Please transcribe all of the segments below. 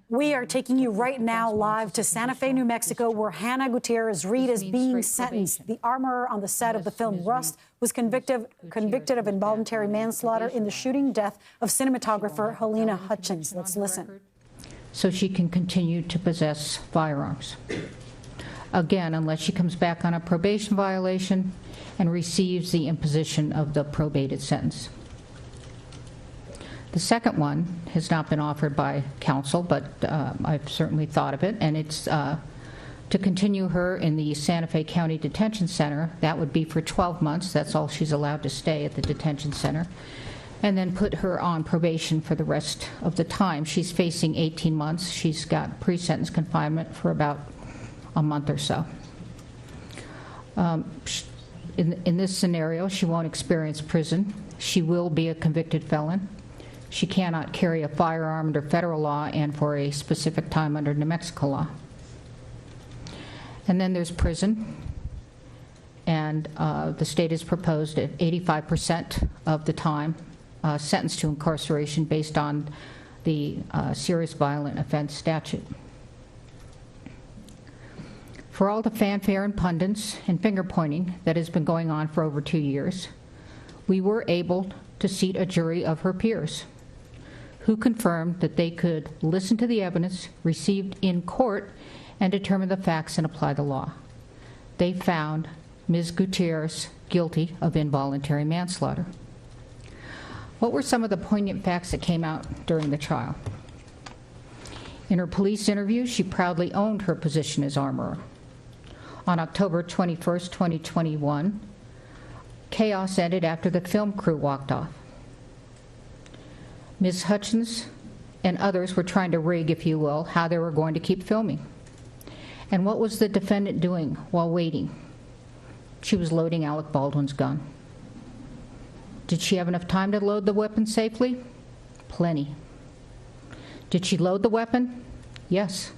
We are taking you right now live to Santa Fe, New Mexico, where Hannah Gutierrez-Reed is being sentenced. The armorer on the set of the film Rust was convicted of involuntary manslaughter in the shooting death of cinematographer Halyna Hutchins. Let's listen. So she can continue to possess firearms. Again, unless she comes back on a probation violation and receives the imposition of the probated sentence. The second one has not been offered by counsel, but I've certainly thought of it, and it's to continue her in the Santa Fe County Detention Center. That would be for 12 months. That's all she's allowed to stay at the detention center. And then put her on probation for the rest of the time. She's facing 18 months. She's got pre-sentence confinement for about a month or so. In this scenario, she won't experience prison. She will be a convicted felon. She cannot carry a firearm under federal law and for a specific time under New Mexico law. And then there's prison, and the state has proposed at 85% of the time sentenced to incarceration based on the serious violent offense statute. For all the fanfare and pundits and finger-pointing that has been going on for over 2 years, we were able to seat a jury of her peers who confirmed that they could listen to the evidence received in court and determine the facts and apply the law. They found Ms. Gutierrez guilty of involuntary manslaughter. What were some of the poignant facts that came out during the trial? In her police interview, she proudly owned her position as armorer. On October 21st, 2021, chaos ended after the film crew walked off. Ms. Hutchins and others were trying to rig, if you will, how they were going to keep filming. And what was the defendant doing while waiting? She was loading Alec Baldwin's gun. Did she have enough time to load the weapon safely? Plenty. Did she load the weapon? Yes,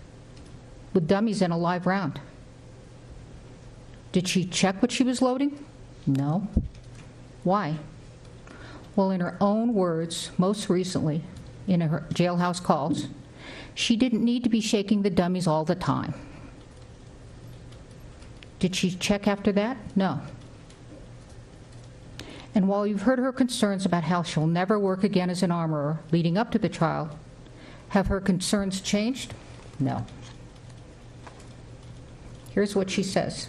with dummies in a live round. Did she check what she was loading? No. Why? Well, in her own words, most recently, in her jailhouse calls, she didn't need to be shaking the dummies all the time. Did she check after that? No. And while you've heard her concerns about how she'll never work again as an armorer leading up to the trial, have her concerns changed? No. Here's what she says.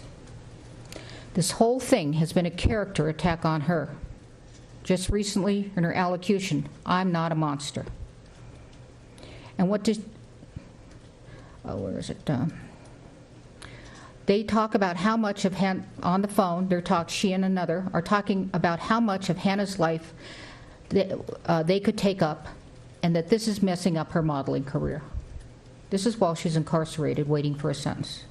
This whole thing has been a character attack on her. Just recently, in her allocution, I'm not a monster. And what did, where is it? They talk about how much of on the phone, she and another are talking about how much of Hannah's life they could take up, and that this is messing up her modeling career. This is while she's incarcerated, waiting for a sentence.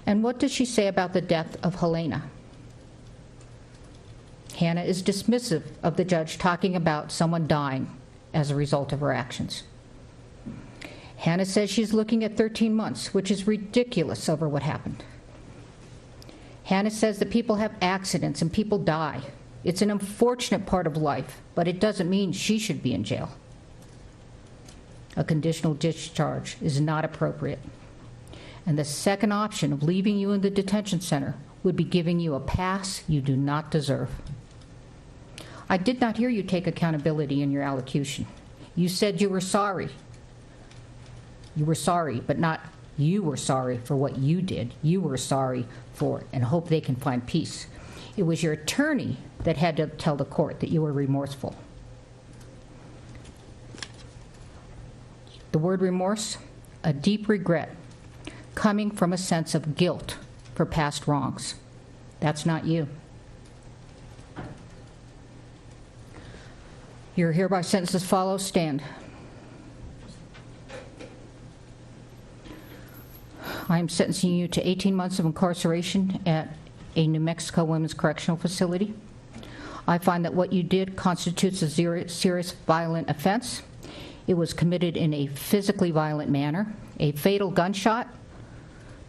And what does she say about the death of Halyna? Hannah is dismissive of the judge talking about someone dying as a result of her actions. Hannah says she's looking at 13 months, which is ridiculous over what happened. Hannah says that people have accidents and people die. It's an unfortunate part of life, but it doesn't mean she should be in jail. A conditional discharge is not appropriate. And the second option of leaving you in the detention center would be giving you a pass you do not deserve. I did not hear you take accountability in your allocution. You said you were sorry. You were sorry, but not you were sorry for what you did. You were sorry for it and hope they can find peace. It was your attorney that had to tell the court that you were remorseful. The word remorse, a deep regret coming from a sense of guilt for past wrongs. That's not you. You're hereby sentenced as follows. Stand. I am sentencing you to 18 months of incarceration at a New Mexico women's correctional facility. I find that what you did constitutes a serious violent offense. It was committed in a physically violent manner, a fatal gunshot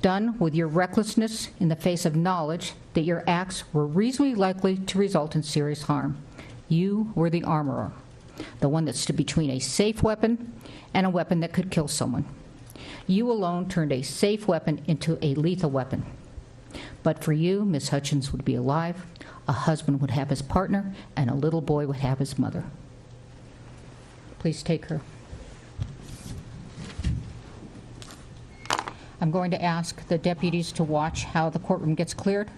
done with your recklessness in the face of knowledge that your acts were reasonably likely to result in serious harm. You were the armorer. the one that stood between a safe weapon and a weapon that could kill someone. You alone turned a safe weapon into a lethal weapon. But for you, Ms. Hutchins would be alive, a husband would have his partner, and a little boy would have his mother. Please take her. I'm going to ask the deputies to watch how the courtroom gets cleared.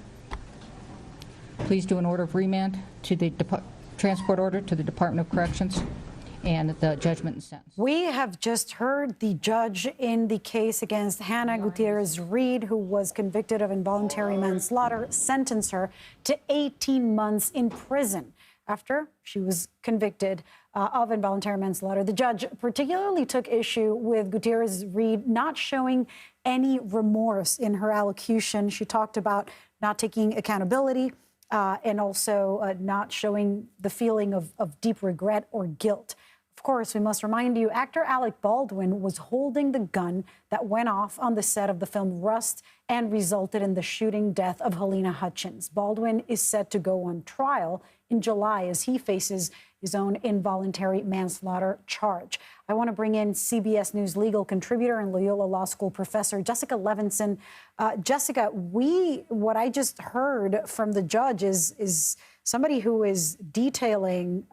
Please do an order of remand to the transport order to the Department of Corrections and the judgment and sentence. We have just heard the judge in the case against Hannah Gutierrez-Reed, who was convicted of involuntary manslaughter, sentence her to 18 months in prison after she was convicted of involuntary manslaughter. The judge particularly took issue with Gutierrez-Reed not showing any remorse in her allocution. She talked about not taking accountability and also not showing the feeling of deep regret or guilt. Of course, we must remind you, actor Alec Baldwin was holding the gun that went off on the set of the film Rust and resulted in the shooting death of Halyna Hutchins. Baldwin is set to go on trial in July as he faces his own involuntary manslaughter charge. I want to bring in CBS News legal contributor and Loyola Law School professor Jessica Levinson. Jessica, what I just heard from the judge is somebody who is detailing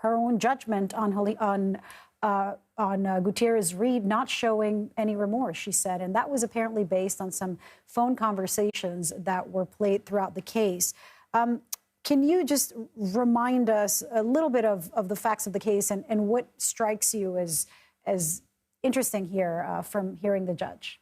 her own judgment on Gutierrez-Reed not showing any remorse, she said. And that was apparently based on some phone conversations that were played throughout the case. Can you just remind us a little bit of the facts of the case and what strikes you as interesting here from hearing the judge?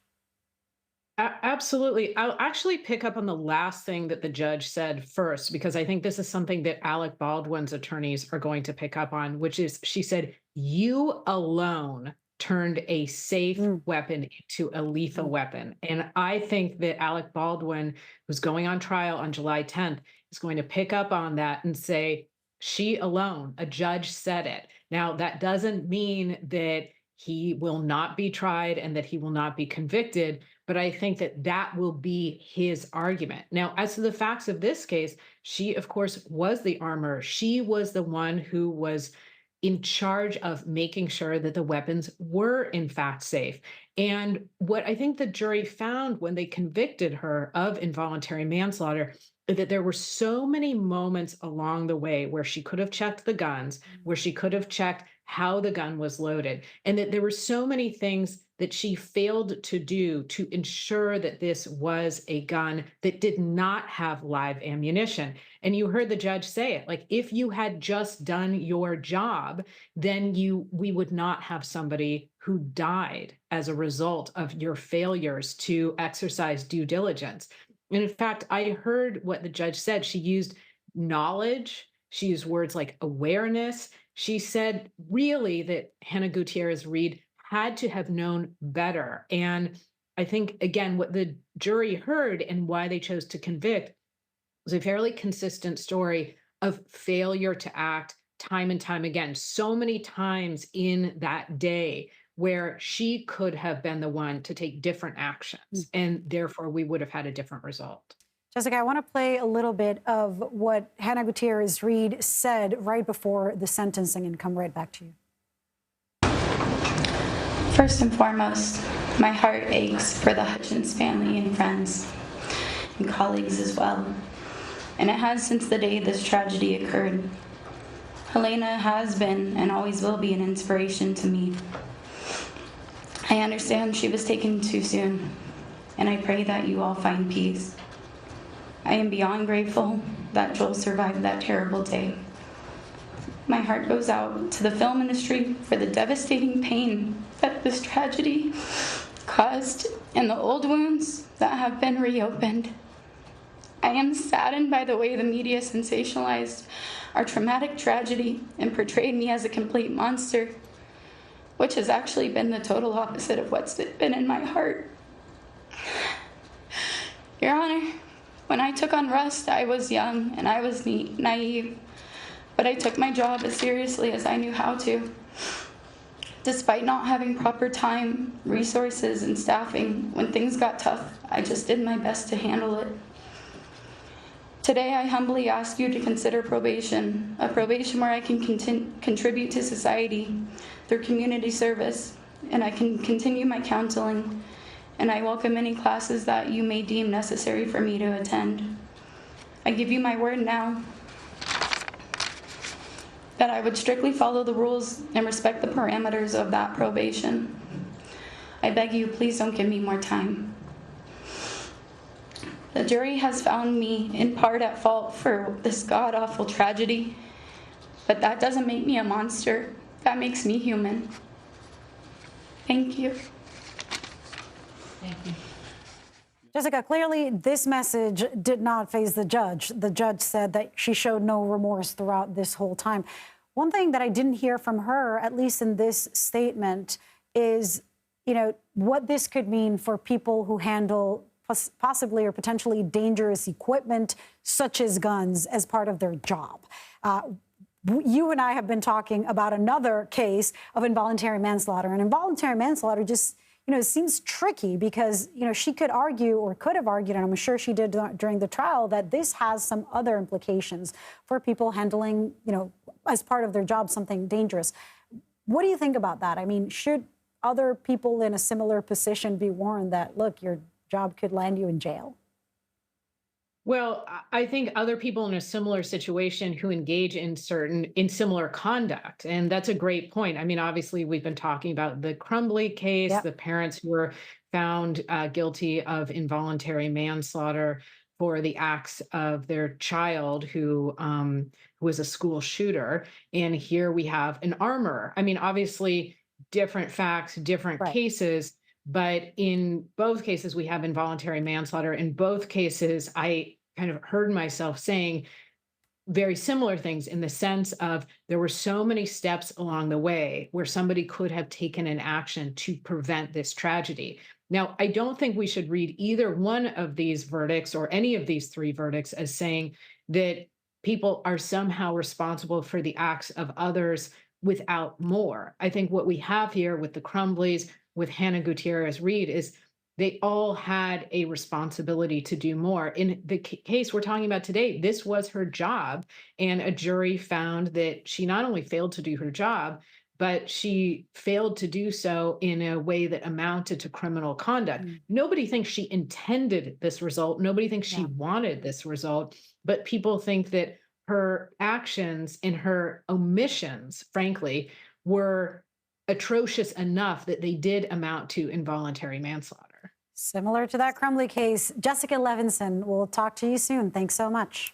Absolutely. I'll actually pick up on the last thing that the judge said first, because I think this is something that Alec Baldwin's attorneys are going to pick up on, which is she said, you alone turned a safe weapon into a lethal weapon. And I think that Alec Baldwin, who's going on trial on July 10th, is going to pick up on that and say, she alone, a judge said it. Now, that doesn't mean that he will not be tried and that he will not be convicted, but I think that that will be his argument. Now, as to the facts of this case, she, of course, was the armorer. She was the one who was in charge of making sure that the weapons were, in fact, safe. And what I think the jury found when they convicted her of involuntary manslaughter, that there were so many moments along the way where she could have checked the guns, where she could have checked how the gun was loaded, and that there were so many things that she failed to do to ensure that this was a gun that did not have live ammunition. And you heard the judge say it, like, if you had just done your job, then we would not have somebody who died as a result of your failures to exercise due diligence. And in fact, I heard what the judge said. She used knowledge. She used words like awareness. She said really that Hannah Gutierrez-Reed had to have known better. And I think, again, what the jury heard and why they chose to convict was a fairly consistent story of failure to act time and time again. So many times in that day where she could have been the one to take different actions, and therefore we would have had a different result. Jessica, I want to play a little bit of what Hannah Gutierrez-Reed said right before the sentencing and come right back to you. First and foremost, my heart aches for the Hutchins family and friends and colleagues as well. And it has since the day this tragedy occurred. Halyna has been and always will be an inspiration to me. I understand she was taken too soon, and I pray that you all find peace. I am beyond grateful that Joel survived that terrible day. My heart goes out to the film industry for the devastating pain that this tragedy caused and the old wounds that have been reopened. I am saddened by the way the media sensationalized our traumatic tragedy and portrayed me as a complete monster, which has actually been the total opposite of what's been in my heart. Your Honor, when I took on Rust, I was young and I was naive, but I took my job as seriously as I knew how to. Despite not having proper time, resources, and staffing, when things got tough, I just did my best to handle it. Today, I humbly ask you to consider probation, a probation where I can contribute to society through community service, and I can continue my counseling, and I welcome any classes that you may deem necessary for me to attend. I give you my word now that I would strictly follow the rules and respect the parameters of that probation. I beg you, please don't give me more time. The jury has found me in part at fault for this god-awful tragedy, but that doesn't make me a monster. That makes me human. Thank you. Thank you. Jessica, clearly this message did not faze the judge. The judge said that she showed no remorse throughout this whole time. One thing that I didn't hear from her, at least in this statement, is, what this could mean for people who handle possibly or potentially dangerous equipment, such as guns, as part of their job. You and I have been talking about another case of involuntary manslaughter, and involuntary manslaughter just, seems tricky because, she could argue or could have argued, and I'm sure she did during the trial, that this has some other implications for people handling, as part of their job, something dangerous. What do you think about that? I mean, should other people in a similar position be warned that, look, your job could land you in jail? Well, I think other people in a similar situation who engage in similar conduct, and that's a great point. I mean, obviously, we've been talking about the Crumbly case, Yep. the parents who were found guilty of involuntary manslaughter for the acts of their child who was a school shooter. And here we have an armorer. I mean, obviously, different facts, different Right. cases. But in both cases, we have involuntary manslaughter. In both cases, I kind of heard myself saying very similar things in the sense of there were so many steps along the way where somebody could have taken an action to prevent this tragedy. Now, I don't think we should read either one of these verdicts or any of these three verdicts as saying that people are somehow responsible for the acts of others without more. I think what we have here with the Crumblies, with Hannah Gutierrez-Reed, is they all had a responsibility to do more. In the case we're talking about today, this was her job, and a jury found that she not only failed to do her job, but she failed to do so in a way that amounted to criminal conduct. Nobody thinks she intended this result. Nobody thinks she wanted this result, but people think that her actions and her omissions, frankly, were atrocious enough that they did amount to involuntary manslaughter. Similar to that Crumbly case, Jessica Levinson, we'll talk to you soon. Thanks so much.